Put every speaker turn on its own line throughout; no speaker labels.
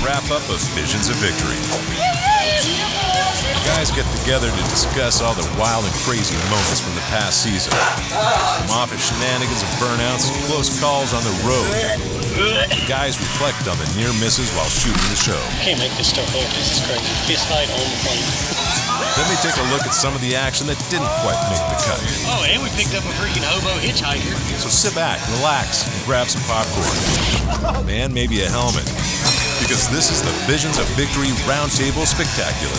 wrap-up of Visions of Victory. The guys get together to discuss all the wild and crazy moments from the past season. From off at shenanigans and burnouts, close calls on the road. The guys reflect on the near misses while shooting the show.
Can't make this stuff up. This is crazy. Fist fight on the plane.
Then they take a look at some of the action that didn't quite make the cut.
Oh, and we picked up a freaking hobo hitchhiker.
So sit back, relax, and grab some popcorn. And maybe a helmet. Because this is the Visions of Victory Roundtable Spectacular.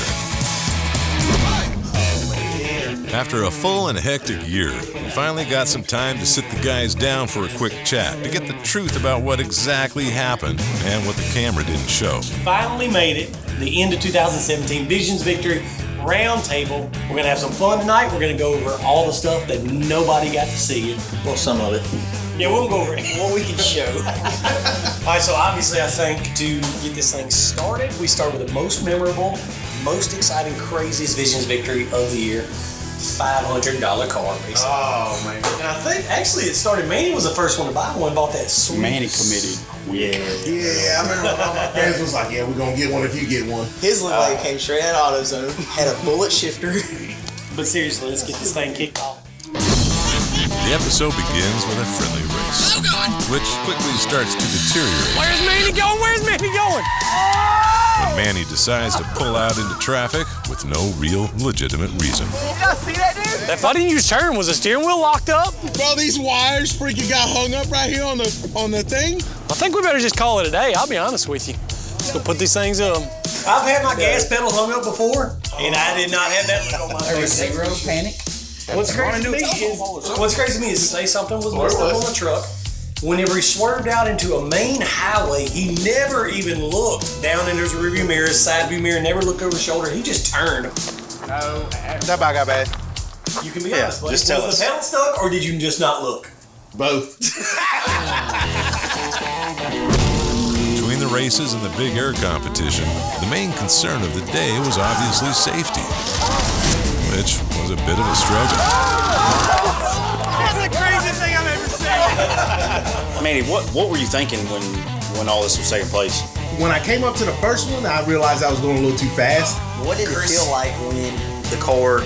After a full and hectic year, we finally got some time to sit the guys down for a quick chat to get the truth about what exactly happened and what the camera didn't show.
Finally made it, the end of 2017, Visions Victory Roundtable. We're going to have some fun tonight. We're going to go over all the stuff that nobody got to see.
Well, some of it.
Yeah, we'll go over what we can show. All right, so obviously I think to get this thing started, we start with the most memorable, most exciting, craziest Visions Victory of the year. $500 car, basically.
Oh, man.
And I think, actually, it started, Manny was the first one to buy one, bought that sweet.
Manny committed.
Yeah, I remember all my friends was like, yeah, we're going to get one if you get one.
His looked like it came straight out of AutoZone. Had a bullet shifter.
But seriously, let's get this thing kicked off.
The episode begins with a friendly race, which quickly starts to deteriorate.
Where's Manny going? Where's Manny going?
When Manny decides to pull out into traffic with no real legitimate reason.
Y'all see that, dude?
That funny huge turn. Was the steering wheel locked up?
Bro, these wires freaking got hung up right here on the thing.
I think we better just call it a day. I'll be honest with you. Let's go put these things up.
I've had my gas pedal hung up before, and I did not have that look on my face.
Zero panic.
What's crazy to me is say something was messed up on the truck. Whenever he swerved out into a main highway, he never even looked down in his rearview mirror, his side view mirror, never looked over his shoulder. He just turned.
No, that bike got bad.
You can be honest, but
just tell
was the pedal stuck, or did you just not look?
Both.
Between the races and the big air competition, the main concern of the day was obviously safety, which was a bit of a struggle.
That's the craziest thing I've ever seen.
Manny, what were you thinking when all this was taking place?
When I came up to the first one, I realized I was going a little too fast.
What did it feel like when the car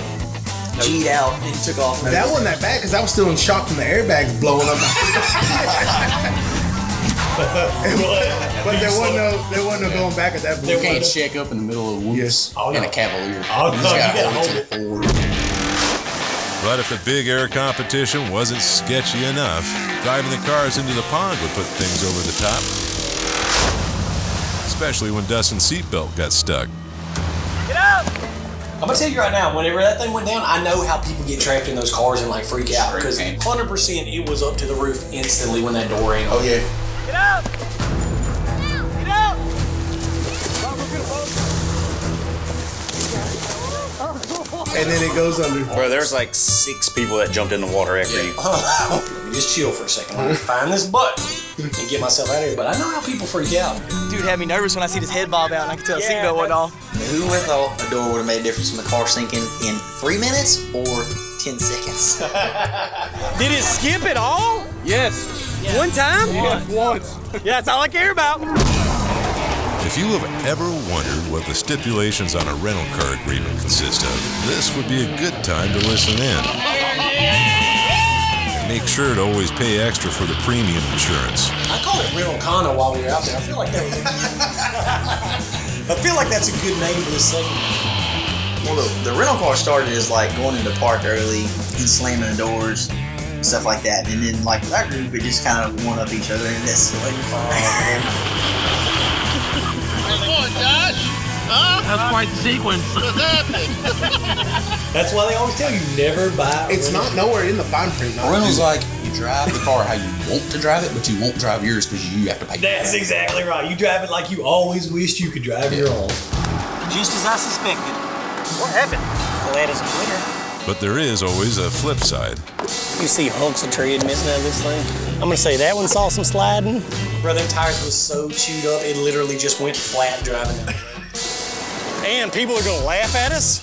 G'd out and took off?
That wasn't that bad because I was still in shock from the airbags blowing up. But there wasn't no going back at that point.
You can't check up in the middle of the whoops and a Cavalier.
Oh,
You
no,
just
you
gotta
gotta
hold
hold
it to the forward.
But if the big air competition wasn't sketchy enough, driving the cars into the pond would put things over the top. Especially when Dustin's seatbelt got stuck.
Get out! I'm gonna tell you right now, whenever that thing went down, I know how people get trapped in those cars and like freak out, because 100% it was up to the roof instantly when that door ain't open.
Oh, yeah.
Get out! Get out!
And then it goes under.
Bro, there's like 6 people that jumped in the water after you.
Let me just chill for a second. Let me find this button and get myself out of here. But I know how people freak out.
Dude had me nervous when I see his head bob out and I could tell the seatbelt wasn't on. Who would have thought a door would have made a difference in the car sinking in 3 minutes or 10 seconds?
Did it skip at all?
Yes.
One time?
Yes, once.
Yeah, that's all I care about.
If you have ever wondered what the stipulations on a rental car agreement consist of, this would be a good time to listen in. And make sure to always pay extra for the premium insurance.
I call it rental condo while we were out there. I feel like that was I feel like that's a good name for this segment.
Well, the rental car started as like going into the park early and slamming the doors, stuff like that. And then like with our group, it just kind of one up each other and that's like fun.
Come on, Josh. Huh?
That's quite the sequence.
What's happening?
That's why they always tell you never buy.
It's not nowhere in the fine print. No.
Rental's like you drive the car how you want to drive it, but you won't drive yours because you have to pay.
That's exactly right. You drive it like you always wished you could drive your own.
Just as I suspected.
What happened?
Flat as a flitter.
But there is always a flip side.
You see hunks of tread missing out of this thing. I'm gonna say that one saw some sliding. Bro, them tires was so chewed up, it literally just went flat driving it.
And people are gonna laugh at us,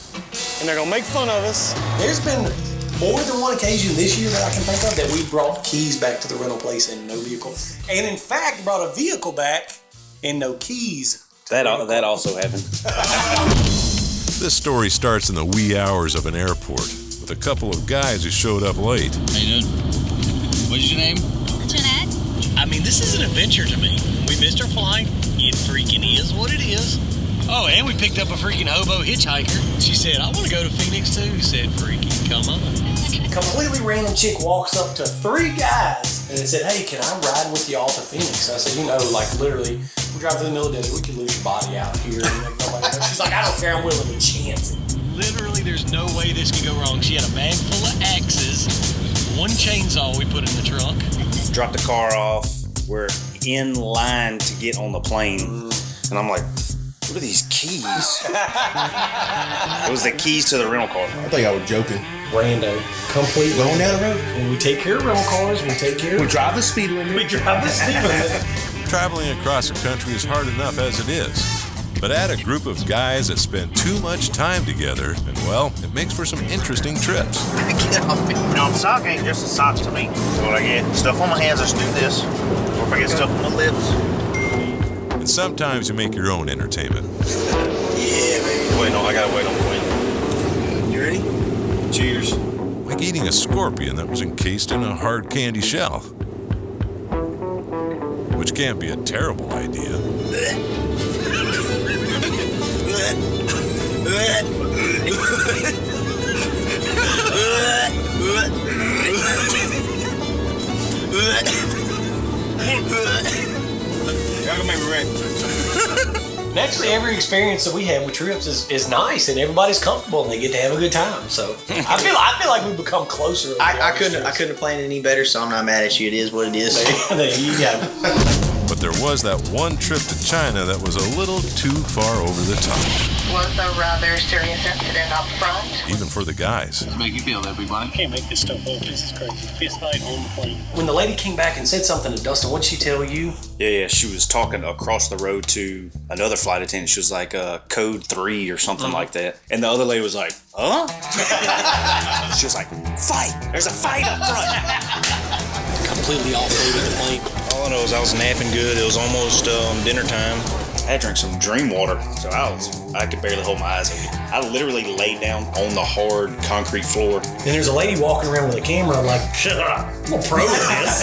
and they're gonna make fun of us.
There's been more than one occasion this year that I can think of that we brought keys back to the rental place and no vehicle. And in fact, brought a vehicle back and no keys
That also happened.
This story starts in the wee hours of an airport with a couple of guys who showed up late.
How you doing? What's your name?
Jeanette.
I mean, this is an adventure to me. We missed our flight. It freaking is what it is. Oh, and we picked up a freaking hobo hitchhiker. She said, I want to go to Phoenix too. He said, freaking, come on.
Completely random chick walks up to 3 guys and said, hey, can I ride with y'all to Phoenix? And I said, like literally, we drive through the middle of the day, we could lose your body out here. And make nobody know. She's like, I don't care, I'm willing to chance it.
Literally, there's no way this could go wrong. She had a bag full of axes, 1 chainsaw we put in the trunk.
Dropped the car off. We're in line to get on the plane. And I'm like, what are these keys? It was the keys to the rental car.
I think I was joking.
Rando. Completely.
Going down the road.
When we take care of rental cars, we take care of...
We drive the speed limit.
We drive the speed limit.
Traveling across the country is hard enough as it is. But add a group of guys that spend too much time together, and well, it makes for some interesting trips.
Get off me. No, sock ain't just a sock to me. So when I get stuff on my hands, I just do this. Or if I get stuff on my lips.
And sometimes you make your own entertainment.
Yeah, baby. Wait, no, I gotta wait on Quinn. You ready? Cheers.
Like eating a scorpion that was encased in a hard candy shell. Which can't be a terrible idea.
Y'all gonna make me ready.
Naturally, every experience that we have with trips is nice, and everybody's comfortable, and they get to have a good time. So I feel like we become closer.
I couldn't have planned any better, so I'm not mad at you. It is what it is.
There you go.
But there was that one trip to China that was a little too far over the top.
Was a rather serious incident up front.
Even for the guys.
How make you feel, everybody? I can't make this stuff up. This is crazy. Fist fight on the plane.
When the lady came back and said something to Dustin, what'd she tell you?
Yeah, she was talking across the road to another flight attendant. She was like, code 3 or something like that. And the other lady was like, huh? She was like, fight! There's a fight up front!
Completely offloaded the plane.
All I know is I was napping good. It was almost dinner time. I had drank some dream water, so I could barely hold my eyes open. I literally laid down on the hard concrete floor.
And there's a lady walking around with a camera. I'm like, I'm a pro at this.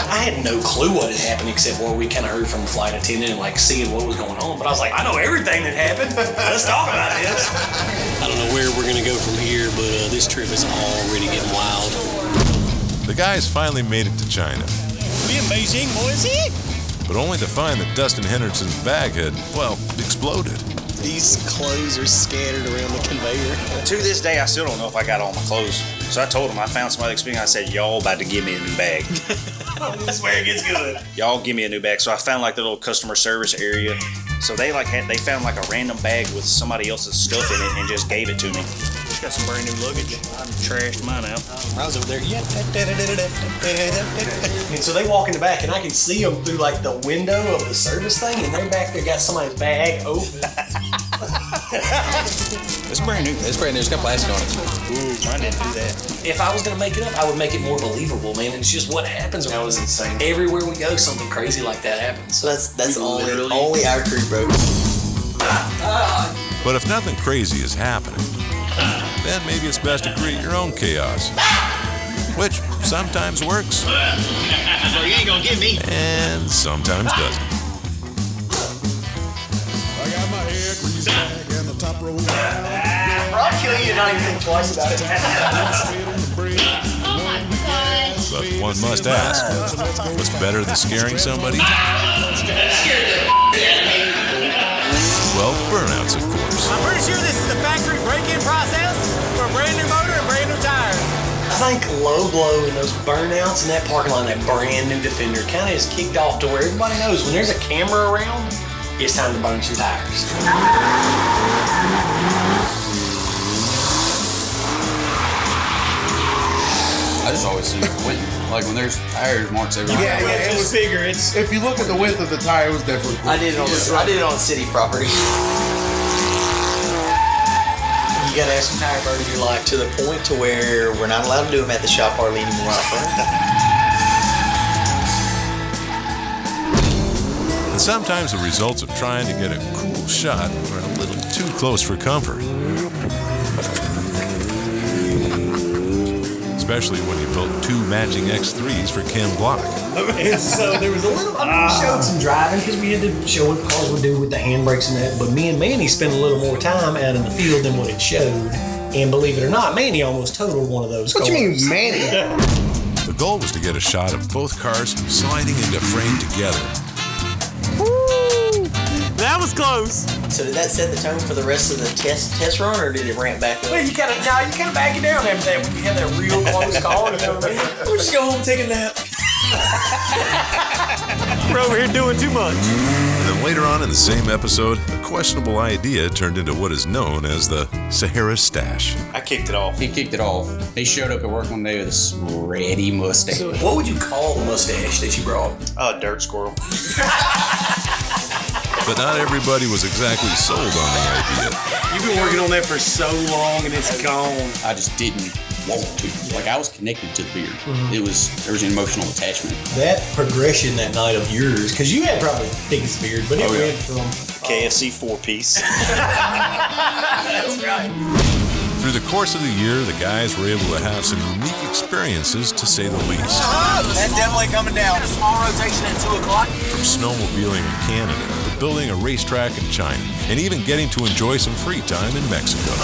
I had no clue what had happened except what we kind of heard from the flight attendant and like seeing what was going on. But I was like, I know everything that happened. Let's talk about this.
I don't know where we're gonna go from here, but this trip is already getting wild.
The guys finally made it to China.
We in Beijing, boys.
But only to find that Dustin Henderson's bag had, well, exploded.
These clothes are scattered around the conveyor.
To this day, I still don't know if I got all my clothes. So I told them I found some other experience. I said, y'all about to give me a new bag.
That's where it gets good.
Y'all give me a new bag. So I found like the little customer service area. So they found like a random bag with somebody else's stuff in it and just gave it to me. Just got some brand new luggage. I trashed mine out.
I was over there.
And so they walk in the back, and I can see them through like the window of the service thing, and they're back there got somebody's bag open.
It's brand new.
It's brand new. It's got plastic on it.
Ooh, I didn't do that.
If I was gonna make it up, I would make it more believable, man. It's just what happens. That was insane. Everywhere we go, something crazy like that happens.
So that's only our crew, bro.
But if nothing crazy is happening, then maybe it's best to create your own chaos. Which sometimes works.
So you ain't gonna get me.
And sometimes doesn't.
I got my hair greased back and the top rolled down.
Bro, I'll kill you and not even think twice about it.
But one must ask, what's better than scaring somebody? Well, burnouts, of course.
I'm pretty sure this is the factory break-in process for a brand new motor and brand new tires.
I think low blow and those burnouts in that parking lot, that brand new Defender, kind of is kicked off to where everybody knows when there's a camera around, it's time to burn some tires.
I just always see Quentin. Like when there's tires marks everywhere.
Yeah, it was bigger. If you look at the width of the tire, it was definitely cool.
I did it on city property. You gotta have some tire burn in your life to the point to where we're not allowed to do them at the shop hardly anymore out front.
sometimes the results of trying to get a cool shot are a little too close for comfort. Especially when you built 2 matching X3s for Ken Block.
And so there was a little, we showed some driving because we had to show what cars would do with the handbrakes and that, but me and Manny spent a little more time out in the field than what it showed. And believe it or not, Manny almost totaled one of those cars.
What you mean, Manny?
The goal was to get a shot of both cars sliding into frame together.
Woo! That was close.
So did that set the tone for the rest of the test run, or did it ramp back up?
Well, you kind of back it down after that when you have that real close call. You know what I mean?
We'll just go home and take a nap.
We're over here doing too much.
And then later on in the same episode, a questionable idea turned into what is known as the Sahara Stash.
I kicked it off.
He kicked it off. He showed up at work one day with this ratty mustache.
So what would you call the mustache that you brought?
Oh, dirt squirrel.
But not everybody was exactly sold on the idea.
You've been working on that for so long and it's gone.
I just didn't want to. Like, I was connected to the beard. There was an emotional attachment.
That progression that night of yours, because you had probably the biggest beard, but it went from
KFC 4-piece.
That's right.
Through the course of the year, the guys were able to have some unique experiences, to say the least.
That's definitely coming down. Small rotation at 2 o'clock.
From snowmobiling in Canada to building a racetrack in China, and even getting to enjoy some free time in Mexico.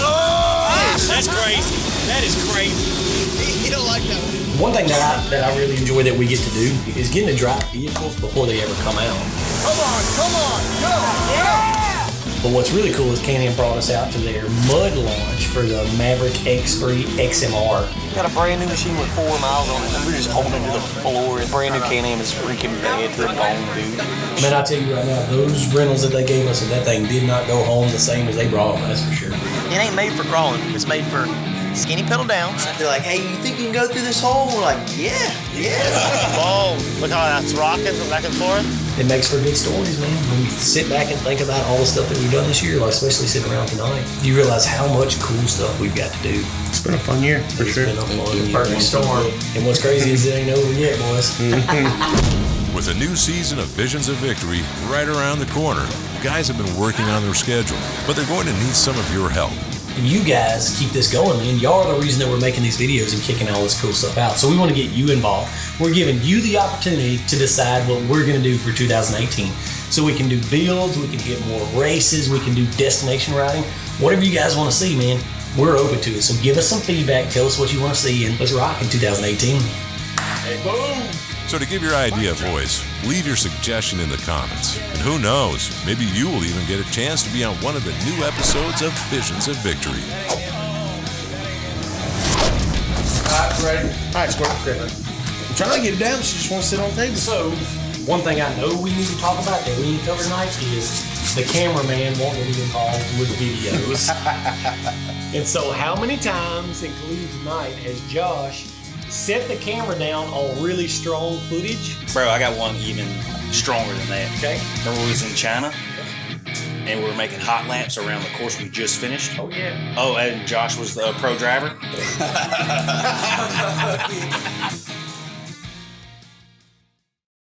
That's crazy. That is crazy.
You don't like that one.
One thing that I really enjoy that we get to do is getting to drive vehicles before they ever come out.
Come on, go! Yeah!
But what's really cool is Can-Am brought us out to their mud launch for the Maverick X3 XMR.
Got a brand new machine with 4 miles on it, and we're just holding it to the floor. And brand new Can-Am is freaking bad to the bone, dude.
Man, I tell you right now, those rentals that they gave us and that thing did not go home the same as they brought them, that's for sure.
It ain't made for crawling. It's made for skinny pedal downs.
They're like, hey, you think you can go through this hole? We're like, yeah.
Whoa, look how that's rocking back and forth.
It makes for good stories, man. When you sit back and think about all the stuff that we've done this year, like especially sitting around tonight, you realize how much cool stuff we've got to do.
It's been a fun year, for sure.
It's been a fun year. Perfect storm. And what's crazy is it ain't over yet, boys.
With a new season of Visions of Victory right around the corner, the guys have been working on their schedule, but they're going to need some of your help.
And you guys keep this going, man. Y'all are the reason that we're making these videos and kicking all this cool stuff out. So we want to get you involved. We're giving you the opportunity to decide what we're going to do for 2018. So we can do builds, we can get more races, we can do destination riding. Whatever you guys want to see, man, we're open to it. So give us some feedback, tell us what you want to see, and let's rock in 2018.
Hey, boom! So to give your idea a voice, leave your suggestion in the comments. And who knows, maybe you will even get a chance to be on one of the new episodes of Visions of Victory.
Alright, ready? Alright, Squirt. I'm trying to get it down, she just wants to sit on the table.
So, one thing I know we need to talk about that we need to cover tonight is the cameraman wanting to be involved with videos. And so how many times, including tonight, has Josh set the camera down on really strong footage?
Bro, I got one even stronger than that.
Okay.
Remember we was in China? And we were making hot laps around the course we just finished.
Oh, yeah.
Oh, and Josh was the pro driver.